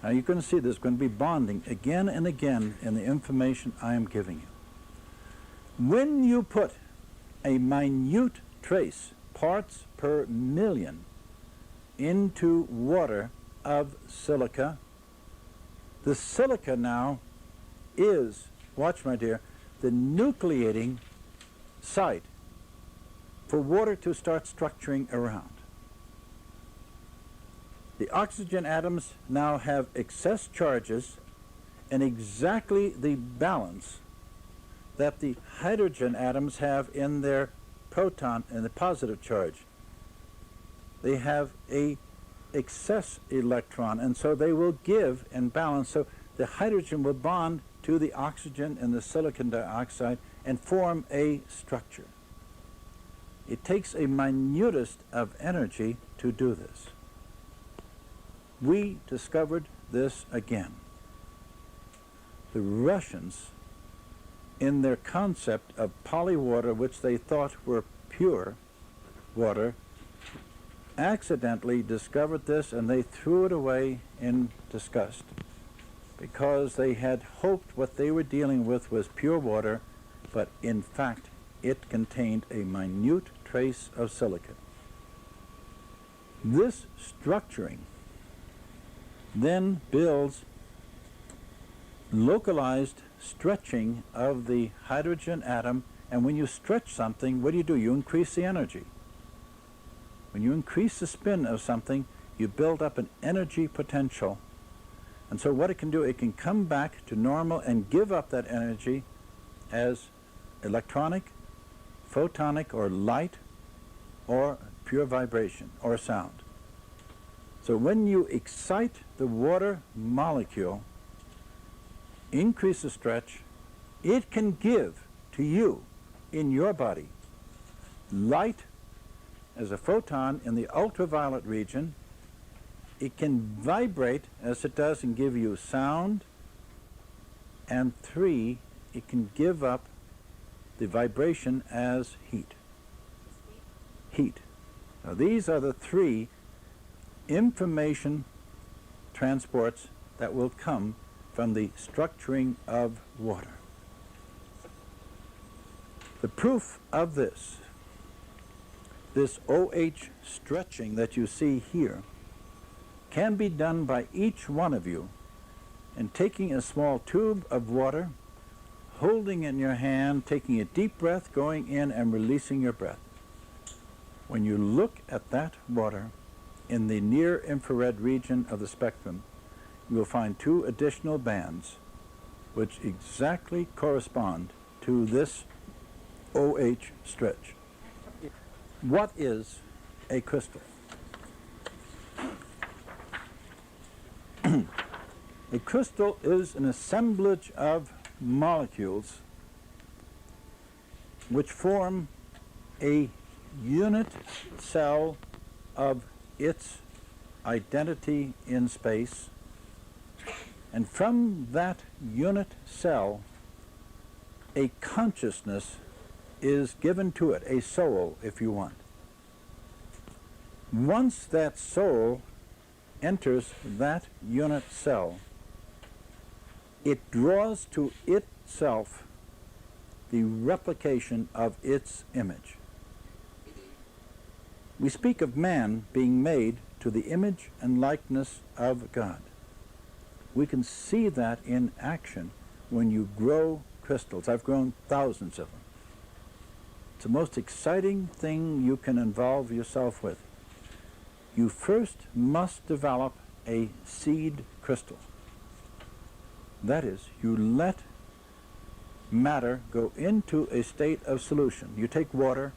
Now you're going to see there's going to be bonding again and again in the information I am giving you. When you put a minute trace, parts per million, into water of silica, the silica now is, watch my dear, the nucleating site for water to start structuring around. The oxygen atoms now have excess charges and exactly the balance that the hydrogen atoms have in their proton and the positive charge. They have a excess electron, and so they will give and balance. So the hydrogen will bond to the oxygen and the silicon dioxide and form a structure. It takes a minutest of energy to do this. We discovered this again. The Russians, in their concept of polywater, which they thought were pure water, accidentally discovered this, and they threw it away in disgust because they had hoped what they were dealing with was pure water, but in fact it contained a minute trace of silica. This structuring then builds localized stretching of the hydrogen atom, and when you stretch something, what do? You increase the energy. When you increase the spin of something, you build up an energy potential. And so what it can do, it can come back to normal and give up that energy as electronic, photonic, or light, or pure vibration, or sound. So when you excite the water molecule, increase the stretch, it can give to you in your body light as a photon in the ultraviolet region. It can vibrate as it does and give you sound. And 3, it can give up the vibration as heat. Heat. Now these are the 3 information transports that will come from the structuring of water. The proof of this OH stretching that you see here, can be done by each one of you in taking a small tube of water, holding in your hand, taking a deep breath, going in and releasing your breath. When you look at that water in the near infrared region of the spectrum, you will find 2 additional bands which exactly correspond to this OH stretch. What is a crystal? A crystal is an assemblage of molecules which form a unit cell of its identity in space, and from that unit cell a consciousness is given to it, a soul if you want. Once that soul enters that unit cell, it draws to itself the replication of its image. We speak of man being made to the image and likeness of God. We can see that in action when you grow crystals. I've grown thousands of them. It's the most exciting thing you can involve yourself with. You first must develop a seed crystal. That is, you let matter go into a state of solution. You take water,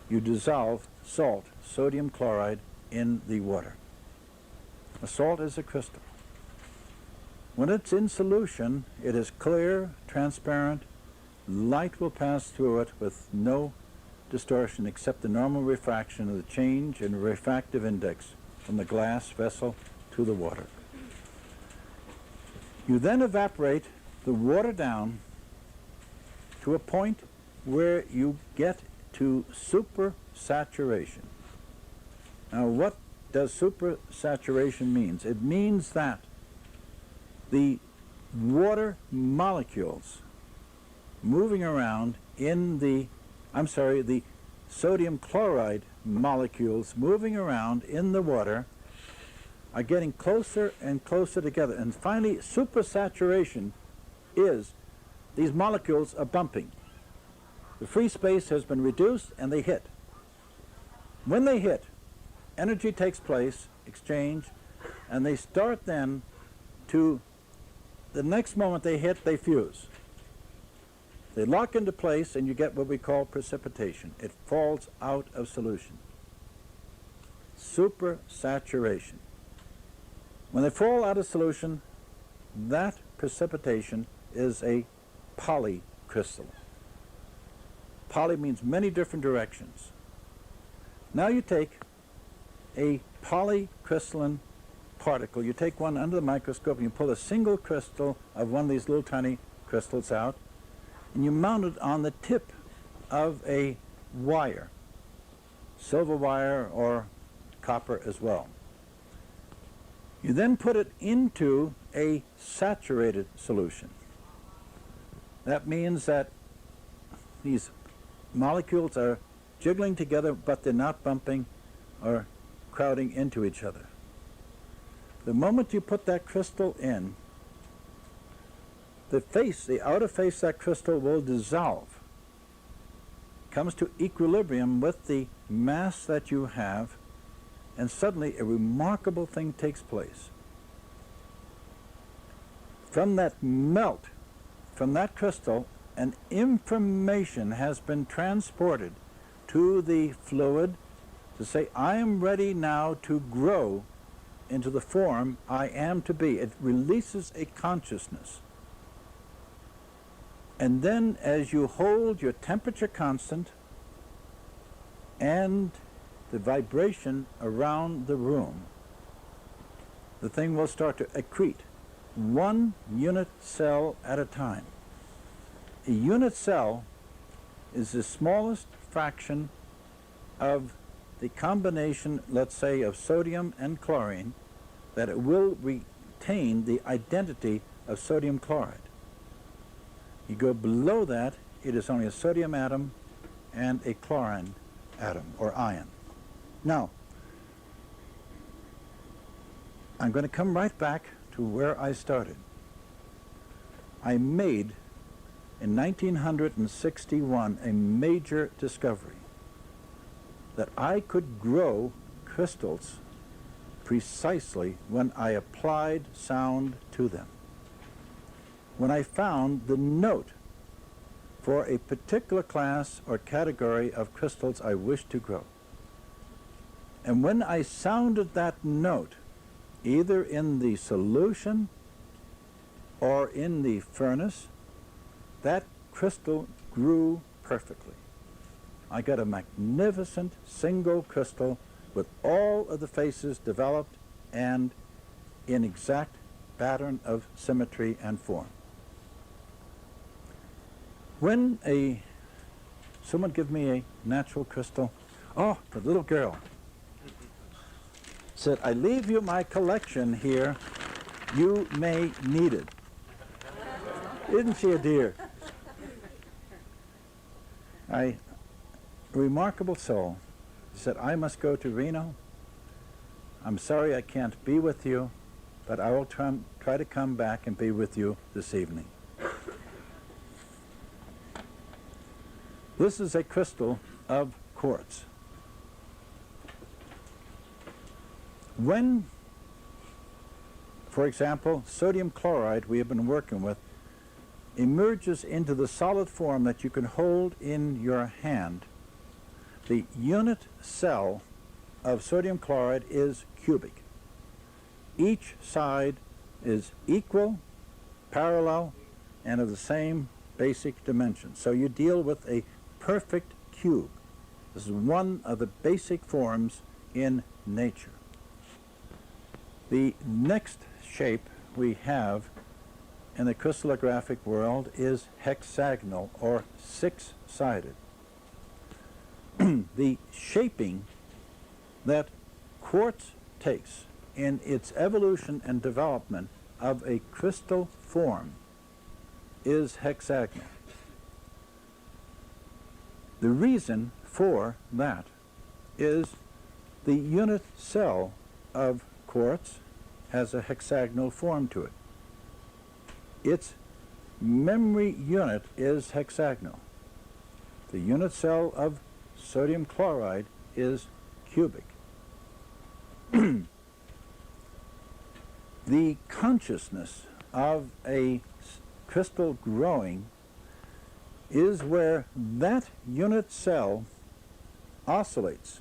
you dissolve salt, sodium chloride, in the water. A salt is a crystal. When it's in solution, it is clear, transparent. Light will pass through it with no distortion except the normal refraction of the change in refractive index from the glass vessel to the water. You then evaporate the water down to a point where you get to supersaturation. Now, what does supersaturation mean? It means that the water molecules moving around in the sodium chloride molecules moving around in the water are getting closer and closer together. And finally, supersaturation is these molecules are bumping. The free space has been reduced and they hit. When they hit, energy takes place, exchange, and they start then to, the next moment they hit, they fuse. They lock into place and you get what we call precipitation. It falls out of solution. Supersaturation. When they fall out of solution, that precipitation is a polycrystal. Poly means many different directions. Now you take a polycrystalline particle, you take one under the microscope and you pull a single crystal of one of these little tiny crystals out, and you mount it on the tip of a wire, silver wire or copper as well. You then put it into a saturated solution. That means that these molecules are jiggling together, but they're not bumping or crowding into each other. The moment you put that crystal in, the outer face of that crystal will dissolve. Comes to equilibrium with the mass that you have, and suddenly a remarkable thing takes place. From that melt, from that crystal, an information has been transported to the fluid to say, I am ready now to grow into the form I am to be. It releases a consciousness. And then as you hold your temperature constant and the vibration around the room, the thing will start to accrete, 1 unit cell at a time. A unit cell is the smallest fraction of the combination, let's say, of sodium and chlorine, that it will retain the identity of sodium chloride. You go below that, it is only a sodium atom and a chlorine atom or ion. Now, I'm going to come right back to where I started. I made, in 1961, a major discovery that I could grow crystals precisely when I applied sound to them. When I found the note for a particular class or category of crystals I wished to grow. And when I sounded that note, either in the solution or in the furnace, that crystal grew perfectly. I got a magnificent single crystal with all of the faces developed and in exact pattern of symmetry and form. When someone give me a natural crystal, oh, the little girl said, I leave you my collection here, you may need it. Isn't she a dear? A remarkable soul said, I must go to Reno. I'm sorry I can't be with you, but I will try to come back and be with you this evening. This is a crystal of quartz. When, for example, sodium chloride we have been working with emerges into the solid form that you can hold in your hand, the unit cell of sodium chloride is cubic. Each side is equal, parallel, and of the same basic dimensions. So you deal with a perfect cube. This is one of the basic forms in nature. The next shape we have in the crystallographic world is hexagonal or six-sided. The shaping that quartz takes in its evolution and development of a crystal form is hexagonal. The reason for that is the unit cell of quartz has a hexagonal form to it. Its memory unit is hexagonal. The unit cell of sodium chloride is cubic. The consciousness of a crystal growing is where that unit cell oscillates,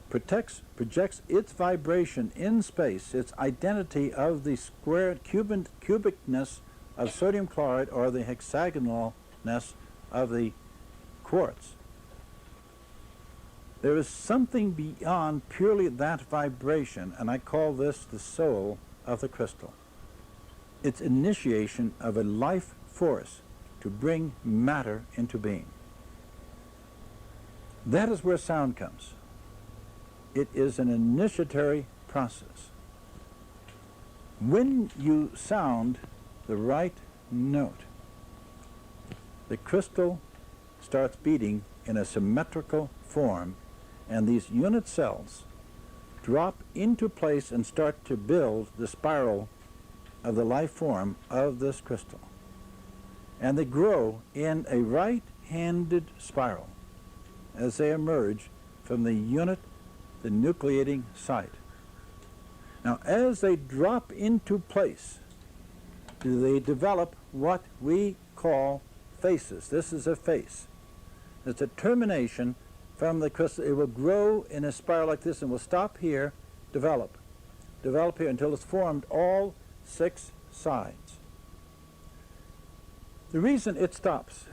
projects its vibration in space, its identity of the squared cubicness of sodium chloride or the hexagonalness of the quartz. There is something beyond purely that vibration, and I call this the soul of the crystal. It's initiation of a life force to bring matter into being. That is where sound comes. It is an initiatory process. When you sound the right note, the crystal starts beating in a symmetrical form, and these unit cells drop into place and start to build the spiral of the life form of this crystal. And they grow in a right-handed spiral as they emerge from the unit, the nucleating site. Now, as they drop into place, they develop what we call faces. This is a face. It's a termination from the crystal. It will grow in a spiral like this and will stop here, develop here until it's formed all 6 sides. The reason it stops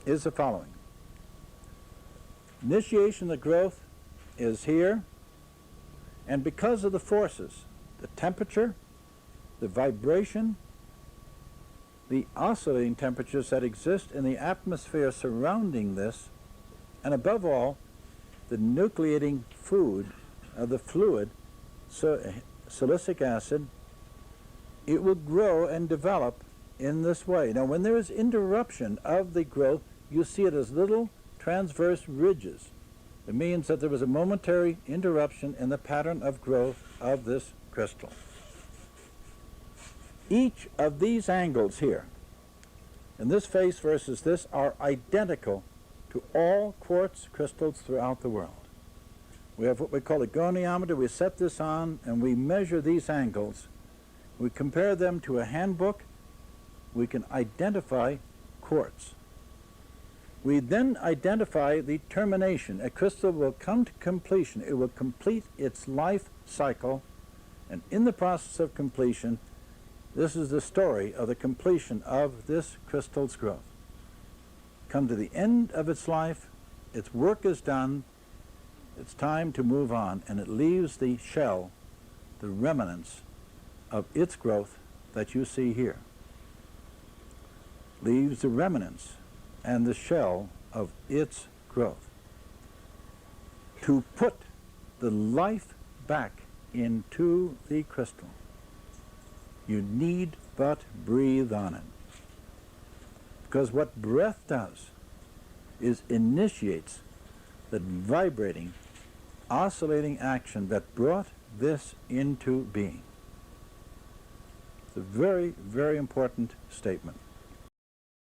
is the following. Initiation of the growth is here, and because of the forces, the temperature, the vibration, the oscillating temperatures that exist in the atmosphere surrounding this, and above all, the nucleating food of the fluid, silicic acid, it will grow and develop in this way. Now, when there is interruption of the growth, you see it as little transverse ridges. It means that there was a momentary interruption in the pattern of growth of this crystal. Each of these angles here, in this face versus this, are identical to all quartz crystals throughout the world. We have what we call a goniometer. We set this on and we measure these angles. We compare them to a handbook. We can identify quartz. We then identify the termination. A crystal will come to completion. It will complete its life cycle, and in the process of completion, this is the story of the completion of this crystal's growth. Come to the end of its life, its work is done, it's time to move on, and it leaves the shell, the remnants of its growth that you see here. Leaves the remnants and the shell of its growth. To put the life back into the crystal, you need but breathe on it. Because what breath does is initiates that vibrating, oscillating action that brought this into being. It's a very, very important statement.